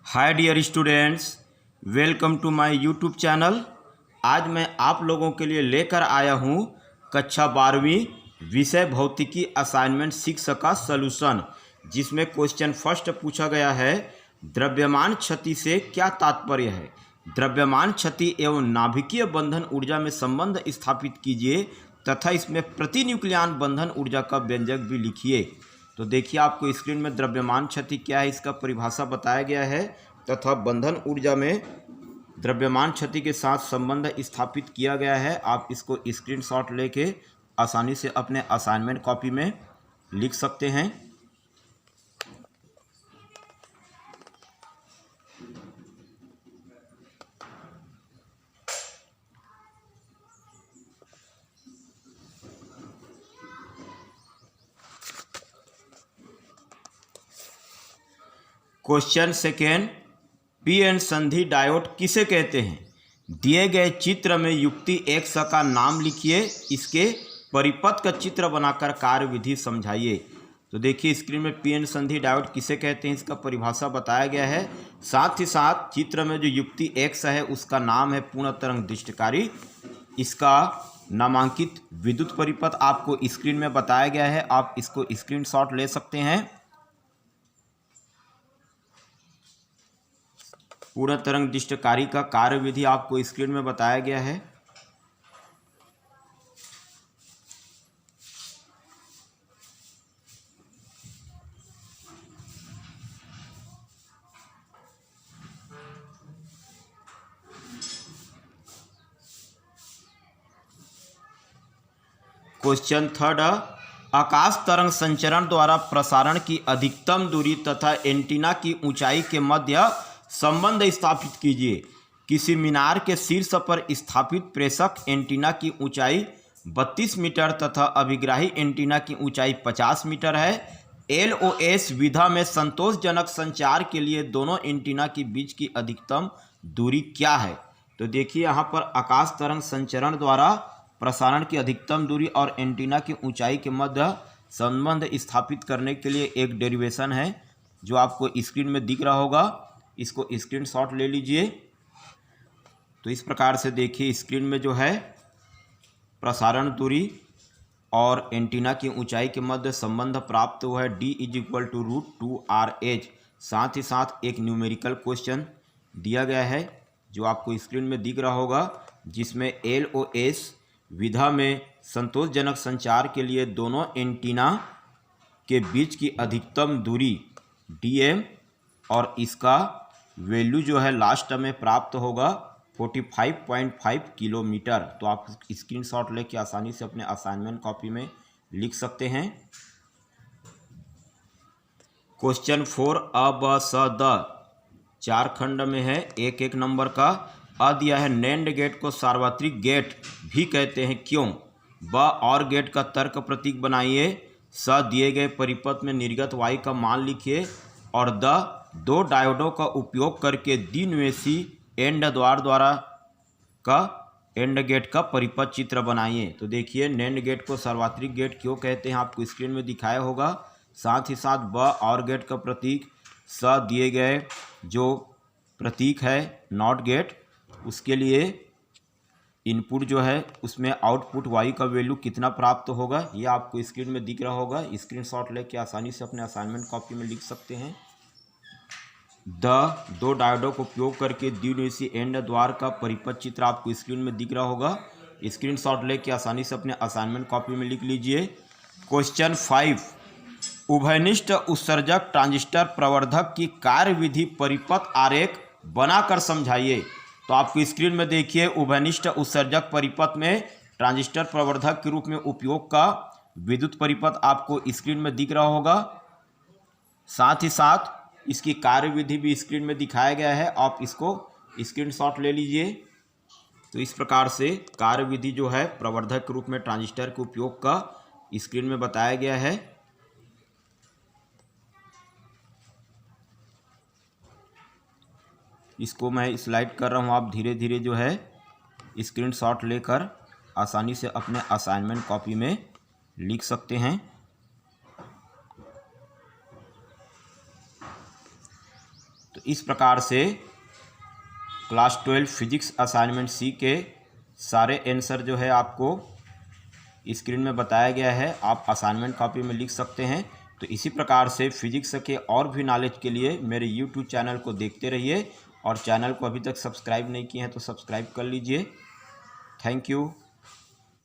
Hi dear students, welcome to my YouTube channel. आज मैं आप लोगों के लिए लेकर आया हूँ कक्षा 12वीं विषय भौतिकी असाइनमेंट 6 का सलूशन, जिसमें क्वेश्चन फर्स्ट पूछा गया है, द्रव्यमान क्षति से क्या तात्पर्य है। द्रव्यमान क्षति एवं नाभिकीय बंधन ऊर्जा में संबंध स्थापित कीजिए तथा इसमें प्रतिन्यूक्लियन बंधन ऊर्जा का व्यंजक भी लिखिए। तो देखिए, आपको स्क्रीन में द्रव्यमान क्षति क्या है इसका परिभाषा बताया गया है तथा बंधन ऊर्जा में द्रव्यमान क्षति के साथ संबंध स्थापित किया गया है। आप इसको स्क्रीनशॉट लेके आसानी से अपने असाइनमेंट कॉपी में लिख सकते हैं। क्वेश्चन सेकेंड, पी एन संधि डायोड किसे कहते हैं। दिए गए चित्र में युक्ति X का नाम लिखिए, इसके परिपथ का चित्र बनाकर कार्यविधि समझाइए। तो देखिए, स्क्रीन में पी एन संधि डायोड किसे कहते हैं इसका परिभाषा बताया गया है। साथ ही साथ चित्र में जो युक्ति X है उसका नाम है पूर्ण तरंग दृष्टिकारी। इसका नामांकित विद्युत परिपथ आपको स्क्रीन में बताया गया है, आप इसको स्क्रीनशॉट ले सकते हैं। पूर्ण तरंग दृष्टिकारी का कार्यविधि आपको स्क्रीन में बताया गया है। क्वेश्चन थर्ड, आकाश तरंग संचरण द्वारा प्रसारण की अधिकतम दूरी तथा एंटीना की ऊंचाई के मध्य संबंध स्थापित कीजिए। किसी मीनार के शीर्ष पर स्थापित प्रेषक एंटीना की ऊंचाई 32 मीटर तथा अभिग्राही एंटीना की ऊंचाई 50 मीटर है। LOS विधा में संतोषजनक संचार के लिए दोनों एंटीना के बीच की अधिकतम दूरी क्या है। तो देखिए, यहाँ पर आकाश तरंग संचरण द्वारा प्रसारण की अधिकतम दूरी और एंटीना की ऊंचाई के मध्य संबंध स्थापित करने के लिए एक डेरिवेशन है जो आपको स्क्रीन में दिख रहा होगा। इसको स्क्रीनशॉट ले लीजिए। तो इस प्रकार से देखिए, स्क्रीन में जो है प्रसारण दूरी और एंटीना की ऊंचाई के मध्य संबंध प्राप्त हुआ है, D = √2RH। साथ ही साथ एक न्यूमेरिकल क्वेश्चन दिया गया है जो आपको स्क्रीन में दिख रहा होगा, जिसमें LOS विधा में संतोषजनक संचार के लिए दोनों एंटीना के बीच की अधिकतम दूरी DM और इसका वैल्यू जो है लास्ट में प्राप्त होगा 45.5 किलोमीटर। तो आप स्क्रीनशॉट लेके आसानी से अपने असाइनमेंट कॉपी में लिख सकते हैं। क्वेश्चन 4, अ ब स द 4 खंड में है, एक नंबर का। अ दिया है, नैंड गेट को सार्वत्रिक गेट भी कहते हैं, क्यों। ब और गेट का तर्क प्रतीक बनाइए। स दिए गए परिपथ में निर्गत वायु का मान लिखिए। और द दो डायोडों का उपयोग करके द्विनिवेशी एंड द्वारा का एंड गेट का परिपथ चित्र बनाइए। तो देखिए, नैंड गेट को सार्वत्रिक गेट क्यों कहते हैं आपको स्क्रीन में दिखाया होगा। साथ ही साथ ब और गेट का प्रतीक, स दिए गए जो प्रतीक है नॉट गेट, उसके लिए इनपुट जो है उसमें आउटपुट वायु का वैल्यू कितना प्राप्त होगा ये आपको स्क्रीन में दिख रहा होगा। स्क्रीनशॉट लेके आसानी से अपने असाइनमेंट कॉपी में लिख सकते हैं। द दो डायोडों का उपयोग करके द्विनिवेशी एंड द्वार का परिपथ चित्र आपको स्क्रीन में दिख रहा होगा। स्क्रीनशॉट लेके आसानी से अपने असाइनमेंट कॉपी में लिख लीजिए। क्वेश्चन 5, उभयनिष्ठ उत्सर्जक ट्रांजिस्टर प्रवर्धक की कार्यविधि परिपथ आरेख बनाकर समझाइए। तो आपको स्क्रीन में देखिए, उभयनिष्ठ उत्सर्जक परिपथ में ट्रांजिस्टर प्रवर्धक के रूप में उपयोग का विद्युत परिपथ आपको स्क्रीन में दिख रहा होगा। साथ ही साथ इसकी कार्यविधि भी स्क्रीन में दिखाया गया है, आप इसको स्क्रीनशॉट ले लीजिए। तो इस प्रकार से कार्यविधि जो है प्रवर्धक के रूप में ट्रांजिस्टर के उपयोग का स्क्रीन में बताया गया है। इसको मैं स्लाइड कर रहा हूँ, आप धीरे धीरे जो है स्क्रीनशॉट लेकर आसानी से अपने असाइनमेंट कॉपी में लिख सकते हैं। तो इस प्रकार से क्लास 12 फिजिक्स असाइनमेंट सी के सारे आंसर जो है आपको स्क्रीन में बताया गया है, आप असाइनमेंट कॉपी में लिख सकते हैं। तो इसी प्रकार से फिजिक्स के और भी नॉलेज के लिए मेरे यूट्यूब चैनल को देखते रहिए, और चैनल को अभी तक सब्सक्राइब नहीं किए हैं तो सब्सक्राइब कर लीजिए। Thank you.